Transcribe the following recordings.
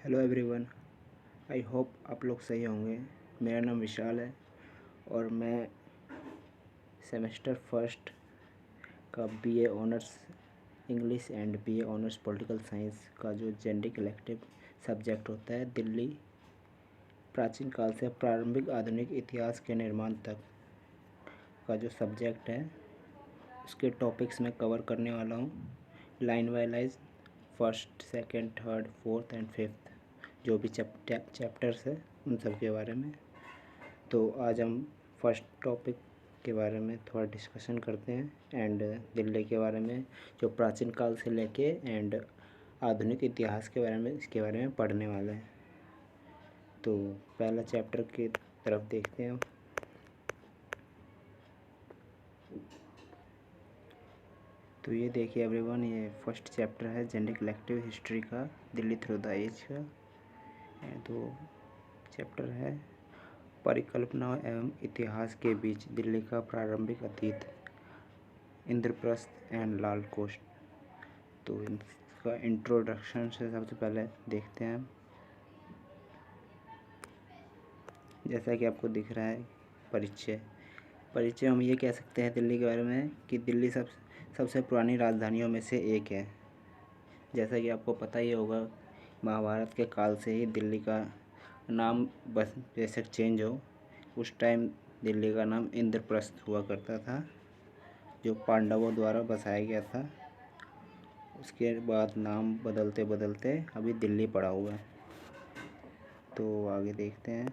Hello everyone. I hope आप लोग सही होंगे। मेरा नाम विशाल है और मैं सेमेस्टर फर्स्ट का BA honours English and BA honours political science का जो जेनरिक इलेक्टिव सब्जेक्ट होता है, दिल्ली प्राचीन काल से प्रारंभिक आधुनिक इतिहास के निर्माण तक का जो सब्जेक्ट है, उसके टॉपिक्स में कवर करने वाला हूँ line by line, first, second, third, fourth and fifth जो भी चैप्टर्स है उन सब के बारे में। तो आज हम फर्स्ट टॉपिक के बारे में थोड़ा डिस्कशन करते हैं एंड दिल्ली के बारे में, जो प्राचीन काल से लेके एंड आधुनिक इतिहास के बारे में, इसके बारे में पढ़ने वाले हैं। तो पहला चैप्टर की तरफ देखते हैं। तो ये देखिए एवरीवन, ये फर्स्ट चैप्टर है जेनरिक इलेक्टिव हिस्ट्री का, दिल्ली थ्रू द एज का। तो चैप्टर है परिकल्पना एवं इतिहास के बीच दिल्ली का प्रारंभिक अतीत, इंद्रप्रस्थ एंड लाल कोस्ट। तो इसका इंट्रोडक्शन से सबसे पहले देखते हैं। जैसा कि आपको दिख रहा है परिचय हम ये कह सकते हैं दिल्ली के बारे में कि दिल्ली सबसे पुरानी राजधानियों में से एक है। जैसा कि आपको पता ही होगा, महाभारत के काल से ही दिल्ली का नाम बस बेशक चेंज हो, उस टाइम दिल्ली का नाम इंद्रप्रस्थ हुआ करता था, जो पांडवों द्वारा बसाया गया था। उसके बाद नाम बदलते बदलते अभी दिल्ली पड़ा हुआ है। तो आगे देखते हैं।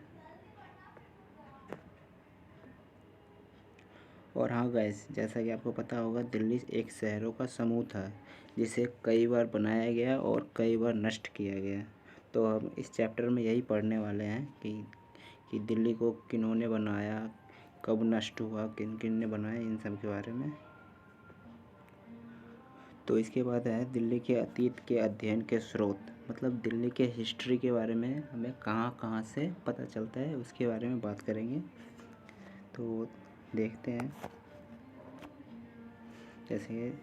और हाँ गाइस, जैसा कि आपको पता होगा, दिल्ली एक शहरों का समूह था जिसे कई बार बनाया गया और कई बार नष्ट किया गया। तो हम इस चैप्टर में यही पढ़ने वाले हैं कि दिल्ली को किन्होंने बनाया, कब नष्ट हुआ, किन किन ने बनाया, इन सब के बारे में। तो इसके बाद है दिल्ली के अतीत के अध्ययन के स्रोत, मतलब दिल्ली के हिस्ट्री के बारे में हमें कहाँ कहाँ से पता चलता है, उसके बारे में बात करेंगे। तो देखते हैं। जैसे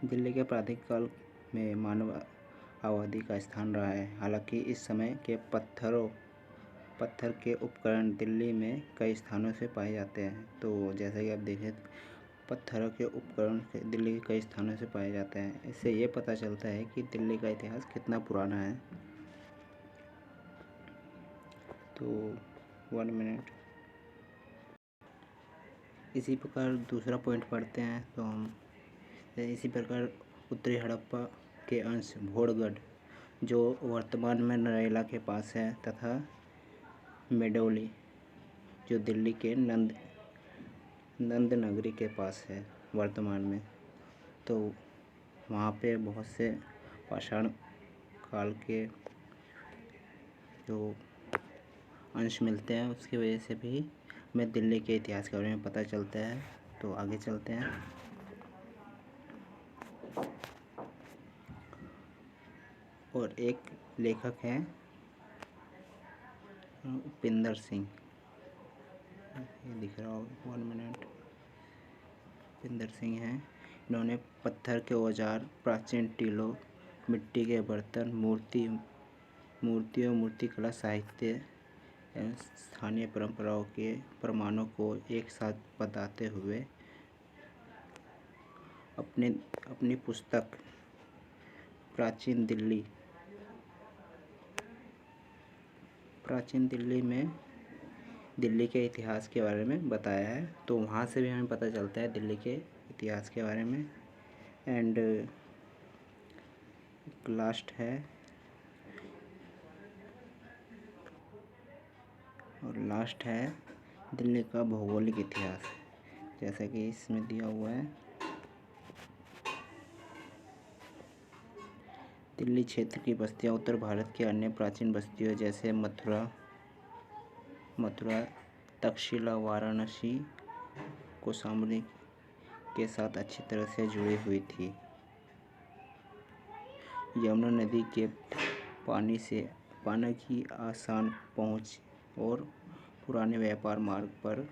दिल्ली के प्राचीन काल में मानव आबादी का स्थान रहा है। हालांकि इस समय के पत्थर के उपकरण दिल्ली में कई स्थानों से पाए जाते हैं। तो जैसा कि आप देखें, पत्थरों के उपकरण दिल्ली के कई स्थानों से पाए जाते हैं। इससे ये पता चलता है कि दिल्ली का इतिहास कितना पुराना है। तो 1 मिनट। इसी प्रकार दूसरा पॉइंट पढ़ते हैं। तो हम इसी प्रकार उत्तरी हड़प्पा के अंश भोरगढ़, जो वर्तमान में नरेला के पास है, तथा मेडोली, जो दिल्ली के नंद नगरी के पास है वर्तमान में। तो वहाँ पे बहुत से पाषाण काल के जो अंश मिलते हैं, उसकी वजह से भी हमें दिल्ली के इतिहास के बारे में पता चलता है। तो आगे चलते हैं। और एक लेखक हैं उपिंदर सिंह, ये दिख रहा होगा, 1 मिनट। उपिंदर सिंह हैं। इन्होंने पत्थर के औजार, प्राचीन टीलों, मिट्टी के बर्तन, मूर्तियों, मूर्तिकला, साहित्य एवं स्थानीय परंपराओं के प्रमाणों को एक साथ बताते हुए अपनी पुस्तक प्राचीन दिल्ली में दिल्ली के इतिहास के बारे में बताया है। तो वहाँ से भी हमें पता चलता है दिल्ली के इतिहास के बारे में। एंड लास्ट है, और लास्ट है दिल्ली का भौगोलिक इतिहास, जैसा कि इसमें दिया हुआ है। दिल्ली क्षेत्र की बस्तियां उत्तर भारत के अन्य प्राचीन बस्तियों जैसे मथुरा, तक्षशिला, वाराणसी, कौशाम्बी के साथ अच्छी तरह से जुड़ी हुई थी। यमुना नदी के पानी की आसान पहुंच और पुराने व्यापार मार्ग पर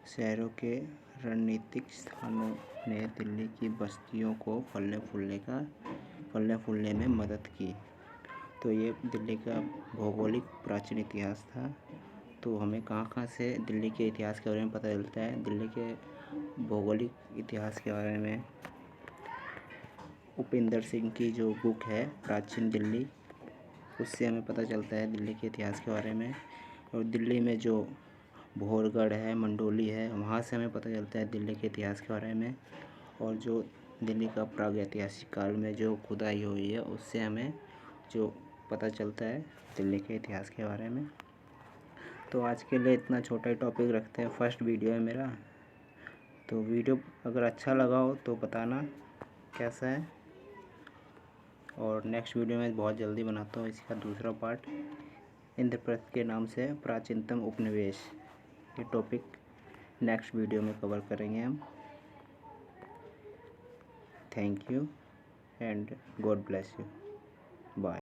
शहरों के रणनीतिक स्थानों ने दिल्ली की बस्तियों को फलने फूलने का फलने फूलने में मदद की। तो ये दिल्ली का भौगोलिक प्राचीन इतिहास था। तो हमें कहाँ कहाँ से दिल्ली के इतिहास के बारे में पता चलता है। दिल्ली के भौगोलिक इतिहास के बारे में उपेंद्र सिंह की जो बुक है प्राचीन दिल्ली, उससे हमें पता चलता है दिल्ली के इतिहास के बारे में। और दिल्ली में जो भोरगढ़ है, मंडोली है, वहाँ से हमें पता चलता है दिल्ली के इतिहास के बारे में। और जो दिल्ली का प्रागैतिहासिक काल में जो खुदाई हुई है, उससे हमें जो पता चलता है दिल्ली के इतिहास के बारे में। तो आज के लिए इतना छोटा ही टॉपिक रखते हैं, फर्स्ट वीडियो है मेरा। तो वीडियो अगर अच्छा लगा हो तो बताना कैसा है, और नेक्स्ट वीडियो में बहुत जल्दी बनाता हूँ इसका दूसरा पार्ट। इंद्रप्रस्थ के नाम से प्राचीनतम उपनिवेश, ये टॉपिक नेक्स्ट वीडियो में कवर करेंगे हम। Thank you and God bless you. Bye.